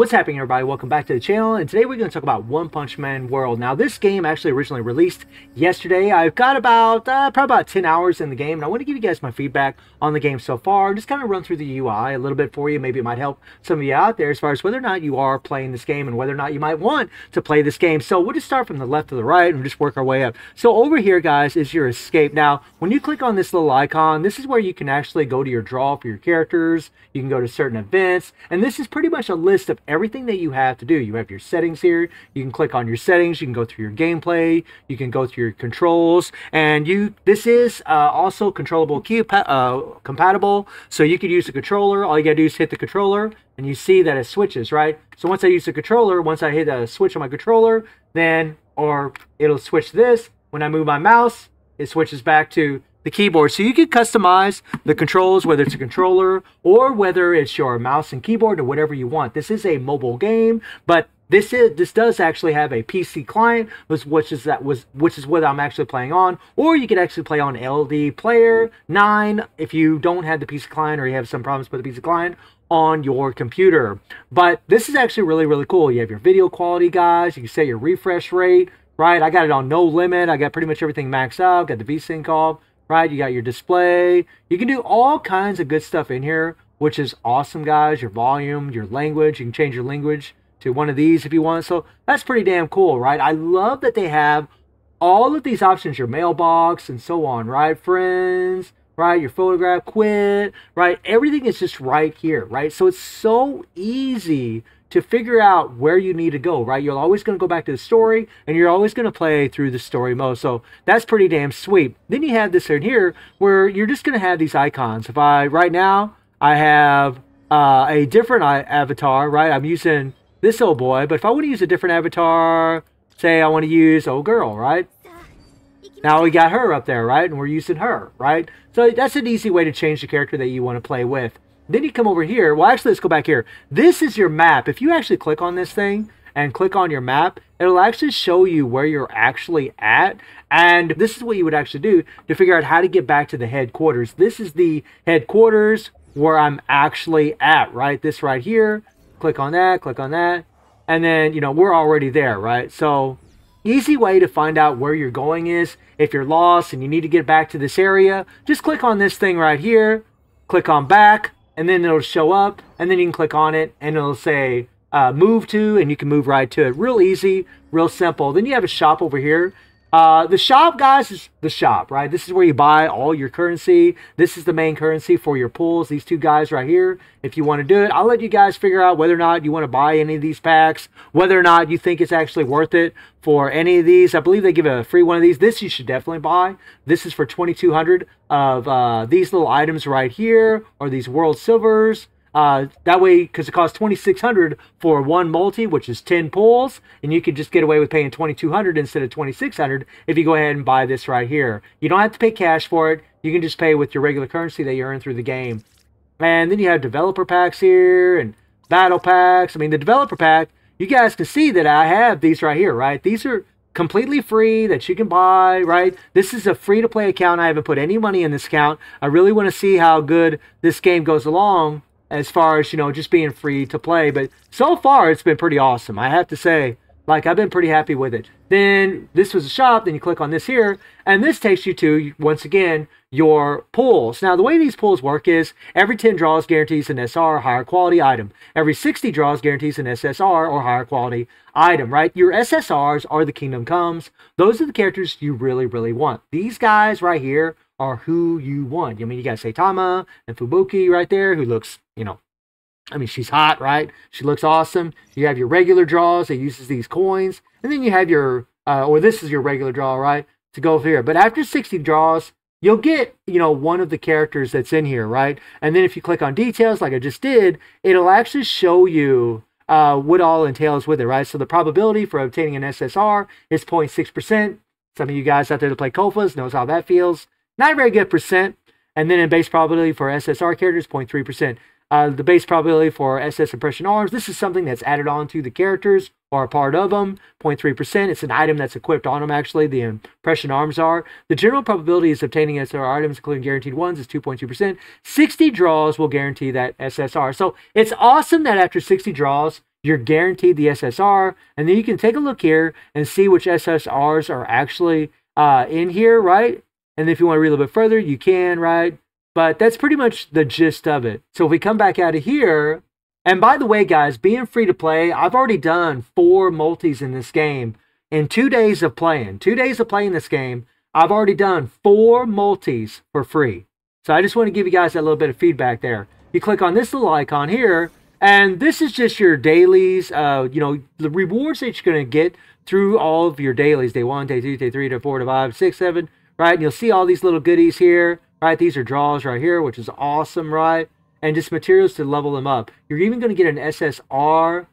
What's happening, everybody? Welcome back to the channel, and today we're going to talk about One Punch Man World. Now, this game actually originally released yesterday. I've got about probably about 10 hours in the game, and I want to give you guys my feedback on the game so far. Just kind of run through the UI a little bit for you. Maybe it might help some of you out there as far as whether or not you are playing this game and whether or not you might want to play this game. So we'll just start from the left to the right and just work our way up. So over here, guys, is your escape. Now, when you click on this little icon, this is where you can actually go to your draw for your characters. You can go to certain events, and this is pretty much a list of everything that you have to do. You have your settings here. You can click on your settings. You can go through your gameplay. You can go through your controls, and this is also controllable key compatible. So you could use the controller. All you gotta do is hit the controller, and you see that it switches, right? So once I use the controller, once I hit a switch on my controller, then it'll switch this. When I move my mouse, it switches back to the keyboard. So you can customize the controls, whether it's a controller or whether it's your mouse and keyboard or whatever you want. This is a mobile game, but this does actually have a PC client, which is what I'm actually playing on. Or you could actually play on LD Player 9 if you don't have the PC client or you have some problems with the PC client on your computer. But this is actually really, really cool. You have your video quality, guys. You can set your refresh rate, right? I got it on no limit. I got pretty much everything maxed out. Got the VSync off. Right, you got your display. You can do all kinds of good stuff in here, which is awesome, guys. Your volume, your language. You can change your language to one of these if you want. So that's pretty damn cool, right? I love that they have all of these options, your mailbox and so on, right? Friends, right? Your photograph, quit, right? Everything is just right here, right? So it's so easy to figure out where you need to go, right? You're always going to go back to the story, and you're always going to play through the story mode. So that's pretty damn sweet. Then you have this in here where you're just going to have these icons. Right now, I have a different avatar, right? I'm using this old boy, but if I want to use a different avatar, say I want to use old girl, right? Now we got her up there, right? And we're using her, right? So that's an easy way to change the character that you want to play with. Then you come over here. Well, actually, let's go back here. This is your map. If you actually click on this thing and click on your map, it'll actually show you where you're actually at. And this is what you would actually do to figure out how to get back to the headquarters. This is the headquarters where I'm actually at, right? This right here. Click on that, click on that. And then, we're already there, right? So easy way to find out where you're going is if you're lost and you need to get back to this area, just click on this thing right here. Click on back. And then it'll show up, and then you can click on it, and it'll say move to, and you can move right to it. Real easy, real simple. Then you have a shop over here. The shop, guys, is the shop, right? This is where you buy all your currency. This is the main currency for your pools. These two guys right here. If you want to do it, I'll let you guys figure out whether or not you want to buy any of these packs, whether or not you think it's actually worth it for any of these. I believe they give a free one of these. This you should definitely buy. This is for 2,200 of these little items right here, or these world silvers. That way, because it costs 2,600 for one multi, which is 10 pulls, and you could just get away with paying 2,200 instead of 2,600 if you go ahead and buy this right here. You don't have to pay cash for it. You can just pay with your regular currency that you earn through the game. And then you have developer packs here and battle packs. I mean, the developer pack, you guys can see that I have these right here, right? These are completely free that you can buy, right? This is a free-to-play account. I haven't put any money in this account. I really want to see how good this game goes along as far as, just being free to play. But so far, it's been pretty awesome. I have to say, I've been pretty happy with it. Then this was a shop. Then you click on this here, and this takes you to, once again, your pulls. Now, the way these pulls work is every 10 draws guarantees an SR or higher quality item. Every 60 draws guarantees an SSR or higher quality item, right? Your SSRs are the Kingdom Comes. Those are the characters you really, really want. These guys right here are who you want. I mean, you got Saitama and Fubuki right there, who looks, I mean, she's hot, right? She looks awesome. You have your regular draws that uses these coins. And then you have your, or this is your regular draw, right? To go here. But after 60 draws, you'll get, one of the characters that's in here, right? And then if you click on details like I just did, it'll actually show you what all entails with it, right? So the probability for obtaining an SSR is 0.6%. Some of you guys out there that play Kofas knows how that feels. Not a very good percent. And then in base probability for SSR characters, 0.3%. The base probability for SS Impression Arms, this is something that's added on to the characters or a part of them, 0.3%. It's an item that's equipped on them, actually, the Impression Arms are. The general probability of obtaining SSR items, including guaranteed ones, is 2.2%. 60 draws will guarantee that SSR. So it's awesome that after 60 draws, you're guaranteed the SSR. And then you can take a look here and see which SSRs are actually in here, right? And if you want to read a little bit further, you can, right? But that's pretty much the gist of it. So if we come back out of here, and by the way, guys, being free to play, I've already done 4 multis in this game. In 2 days of playing, 2 days of playing this game, I've already done 4 multis for free. So I just want to give you guys that little bit of feedback there. You click on this little icon here, and this is just your dailies, you know, the rewards that you're going to get through all of your dailies. Day 1, day 2, day 3, day 4, day 5, 6, 7, right? And you'll see all these little goodies here, right? These are draws right here, which is awesome, right? And just materials to level them up. You're even going to get an SSR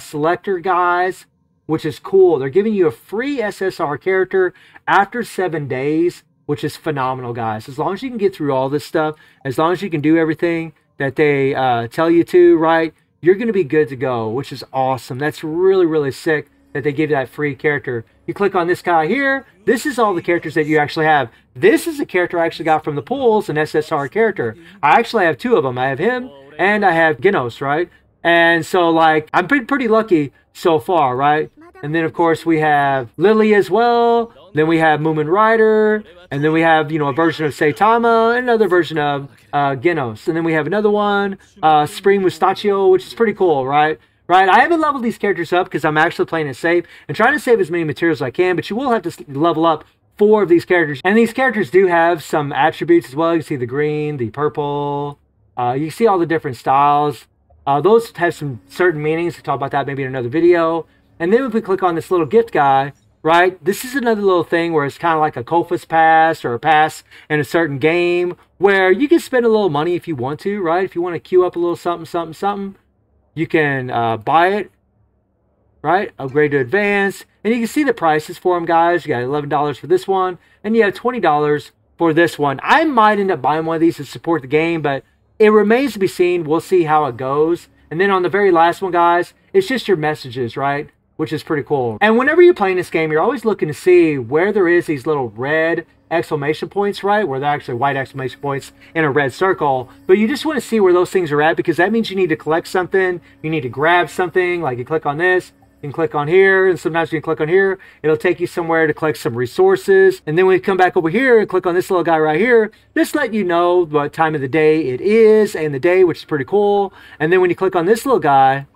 selector, guys, which is cool. They're giving you a free SSR character after 7 days, which is phenomenal, guys. As long as you can get through all this stuff, as long as you can do everything that they tell you to, right, you're going to be good to go, which is awesome. That's really, really sick that they give you that free character. You click on this guy here. This is all the characters that you actually have. This is a character I actually got from the pools, an SSR character. I actually have 2 of them. I have him and I have Genos, right? And so, like, I'm pretty lucky so far, right? And then, of course, we have Lily as well. Then we have Moomin Rider. And then we have, you know, a version of Saitama. And another version of Genos. And then we have another one, Spring Mustachio, which is pretty cool, right? Right, I haven't leveled these characters up because I'm actually playing it safe and trying to save as many materials as I can, but you will have to level up 4 of these characters. And these characters do have some attributes as well. You can see the green, the purple. You can see all the different styles. Those have some certain meanings. We'll talk about that maybe in another video. And then if we click on this little gift guy, right, this is another little thing where it's kind of like a Kofus pass or a pass in a certain game where you can spend a little money if you want to, right? If you want to queue up a little something, something, something. You can buy it, right? Upgrade to advanced. And you can see the prices for them, guys. You got $11 for this one. And you have $20 for this one. I might end up buying one of these to support the game, but it remains to be seen. We'll see how it goes. And then on the very last one, guys, it's just your messages, right? Which is pretty cool. And whenever you're playing this game, you're always looking to see where there is these little red exclamation points, right? Where they're actually white exclamation points in a red circle. But you just want to see where those things are at because that means you need to collect something. You need to grab something. Like you click on this, you can click on here, and sometimes you can click on here. It'll take you somewhere to collect some resources. And then when you come back over here and click on this little guy right here, this let you know what time of the day it is and the day, which is pretty cool. And then when you click on this little guy,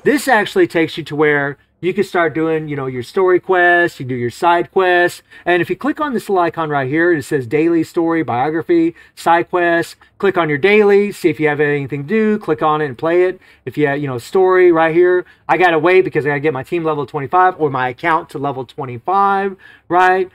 this actually takes you to where you can start doing, you know, your story quests, you do your side quests. And if you click on this little icon right here, it says daily, story, biography, side quests. Click on your daily, see if you have anything to do, click on it and play it. If you have, you know, story right here, I got to wait because I got to get my team level 25 or my account to level 25, right?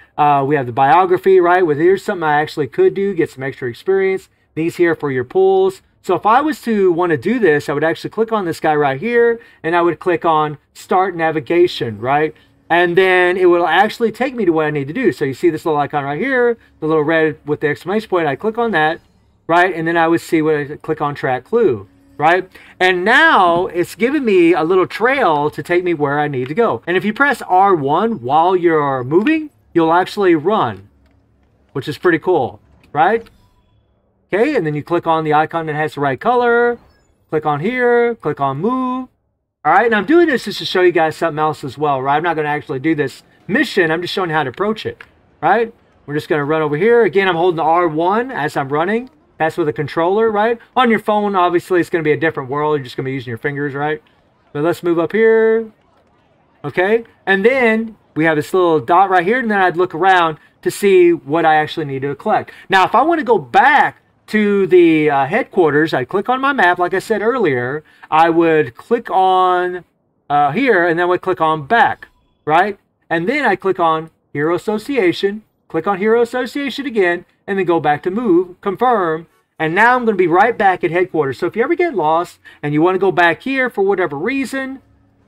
We have the biography, right? Well, here's something I actually could do, get some extra experience. These here for your pools. So if I was to want to do this, I would actually click on this guy right here, and I would click on Start Navigation, right? And then it will actually take me to what I need to do. So you see this little icon right here, the little red with the exclamation point. I click on that, right? And then I would see what I click on Track Clue, right? And now it's giving me a little trail to take me where I need to go. And if you press R1 while you're moving, you'll actually run, which is pretty cool, right? Okay, and then you click on the icon that has the right color. Click on here, click on move. All right, and I'm doing this just to show you guys something else as well, right? I'm not going to actually do this mission. I'm just showing you how to approach it, right? We're just going to run over here. Again, I'm holding the R1 as I'm running. That's with a controller, right? On your phone, obviously, it's going to be a different world. You're just going to be using your fingers, right? But let's move up here. Okay, and then we have this little dot right here, and then I'd look around to see what I actually need to collect. Now, if I want to go back to the headquarters, I click on my map, like I said earlier. I would click on here, and then I would click on back, right? And then I click on Hero Association, click on Hero Association again, and then go back to move, confirm, and now I'm going to be right back at headquarters. So if you ever get lost and you want to go back here for whatever reason,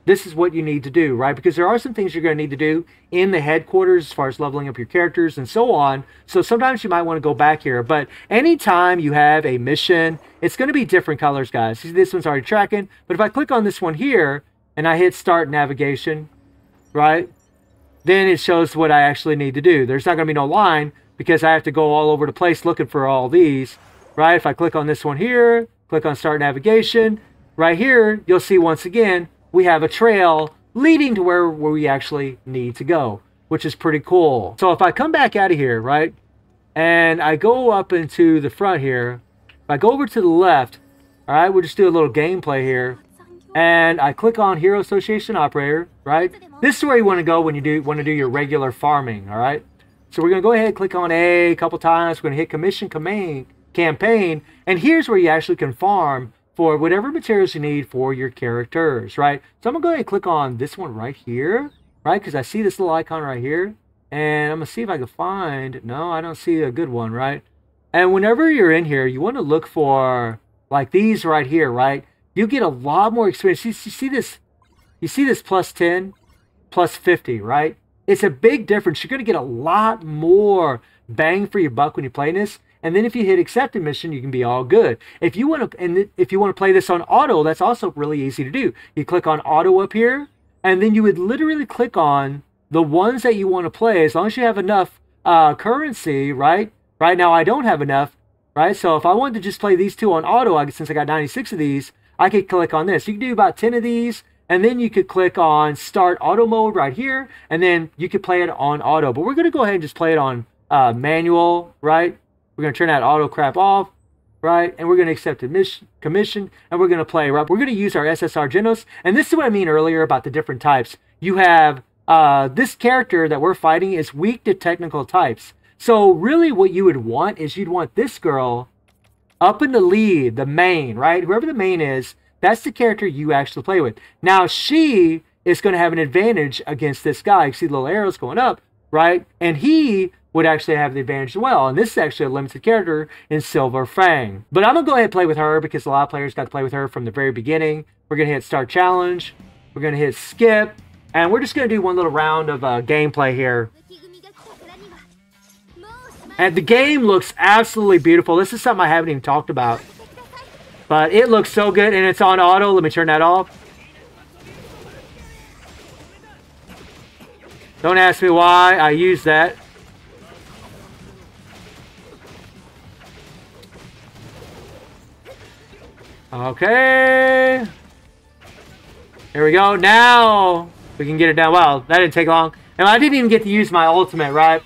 this is what you need to do, right? Because there are some things you're going to need to do in the headquarters as far as leveling up your characters and so on. So sometimes you might want to go back here. But anytime you have a mission, it's going to be different colors, guys. See, this one's already tracking. But if I click on this one here and I hit Start Navigation, right? Then it shows what I actually need to do. There's not going to be no line because I have to go all over the place looking for all these, right? If I click on this one here, click on Start Navigation, right here, you'll see once again we have a trail leading to where we actually need to go, which is pretty cool. So if I come back out of here, right, and I go up into the front here, if I go over to the left, all right, we'll just do a little gameplay here, and I click on Hero Association Operator, right? This is where you want to go when you want to do your regular farming, all right? So we're going to go ahead and click on a couple times. We're going to hit Commission Campaign, and here's where you actually can farm for whatever materials you need for your characters, right? So I'm going to go ahead and click on this one right here, right? Because I see this little icon right here, and I'm going to see if I can find, no, I don't see a good one, right? And whenever you're in here, you want to look for like these right here, right? You get a lot more experience. You see this? You see this plus 10, plus 50, right? It's a big difference. You're going to get a lot more bang for your buck when you play this. And then if you hit accepted mission, you can be all good. If you want to play this on auto, that's also really easy to do. You click on auto up here, and then you would literally click on the ones that you want to play as long as you have enough currency, right? Right now I don't have enough, right? So if I wanted to just play these two on auto, since I got 96 of these, I could click on this. You can do about 10 of these, and then you could click on start auto mode right here, and then you could play it on auto. But we're going to go ahead and just play it on manual, right? We're going to turn that auto crap off, right? And we're going to accept a commission, and we're going to play, right? We're going to use our SSR Genos, and this is what I mean earlier about the different types. You have this character that we're fighting is weak to technical types. So really what you would want is you'd want this girl up in the lead, the main, right? Whoever the main is, that's the character you actually play with. Now, she is going to have an advantage against this guy. You see the little arrows going up, right? And he would actually have the advantage as well. And this is actually a limited character in Silver Fang. But I'm going to go ahead and play with her because a lot of players got to play with her from the very beginning. We're going to hit Start Challenge. We're going to hit Skip. And we're just going to do one little round of gameplay here. And the game looks absolutely beautiful. This is something I haven't even talked about. But it looks so good, and it's on auto. Let me turn that off. Don't ask me why I use that. Okay. Here we go. Now we can get it down. Wow, that didn't take long. And I didn't even get to use my ultimate, right?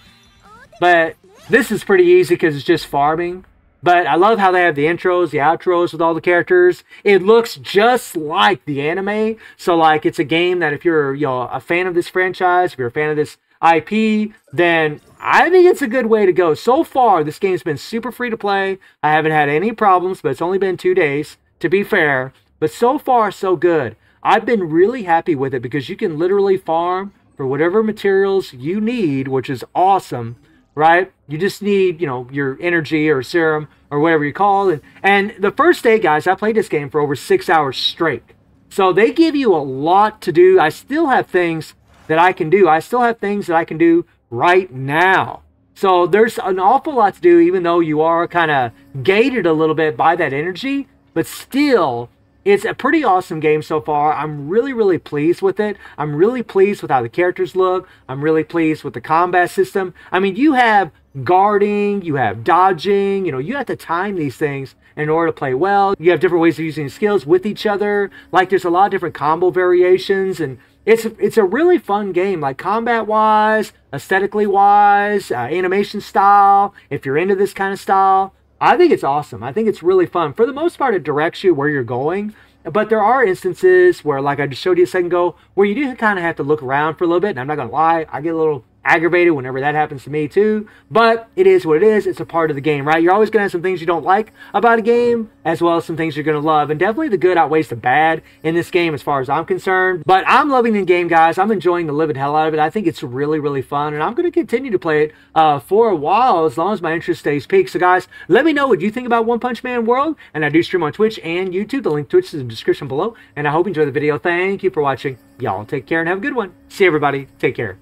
But this is pretty easy because it's just farming. But I love how they have the intros, the outros with all the characters. It looks just like the anime. So, like, it's a game that if you're, a fan of this franchise, if you're a fan of this IP, then I think it's a good way to go. So far, this game's been super free to play. I haven't had any problems, but it's only been 2 days, to be fair. But so far, so good. I've been really happy with it because you can literally farm for whatever materials you need, which is awesome. Right? You just need, your energy or serum or whatever you call it. And the first day, guys, I played this game for over 6 hours straight. So they give you a lot to do. I still have things that I can do. I still have things that I can do right now. So there's an awful lot to do, even though you are kind of gated a little bit by that energy. But still, it's a pretty awesome game so far. I'm really, really pleased with it. I'm really pleased with how the characters look. I'm really pleased with the combat system. I mean, you have guarding, you have dodging, you have to time these things in order to play well. You have different ways of using skills with each other. Like, there's a lot of different combo variations, and it's a really fun game, like combat-wise, aesthetically-wise, animation style, if you're into this kind of style. I think it's awesome. I think it's really fun. For the most part, it directs you where you're going. But there are instances where, like I just showed you a second ago, where you do kind of have to look around for a little bit. And I'm not going to lie, I get a little aggravated whenever that happens to me too. But it is what it is. It's a part of the game, right? You're always going to have some things you don't like about a game, as well as some things you're going to love. And definitely the good outweighs the bad in this game as far as I'm concerned. But I'm loving the game, guys. I'm enjoying the living hell out of it. I think it's really, really fun. And I'm going to continue to play it for a while, as long as my interest stays peaked. So, guys, let me know what you think about One Punch Man World. And I do stream on Twitch and YouTube. The link to Twitch is in the description below. And I hope you enjoy the video. Thank you for watching. Y'all take care and have a good one. See you, everybody. Take care.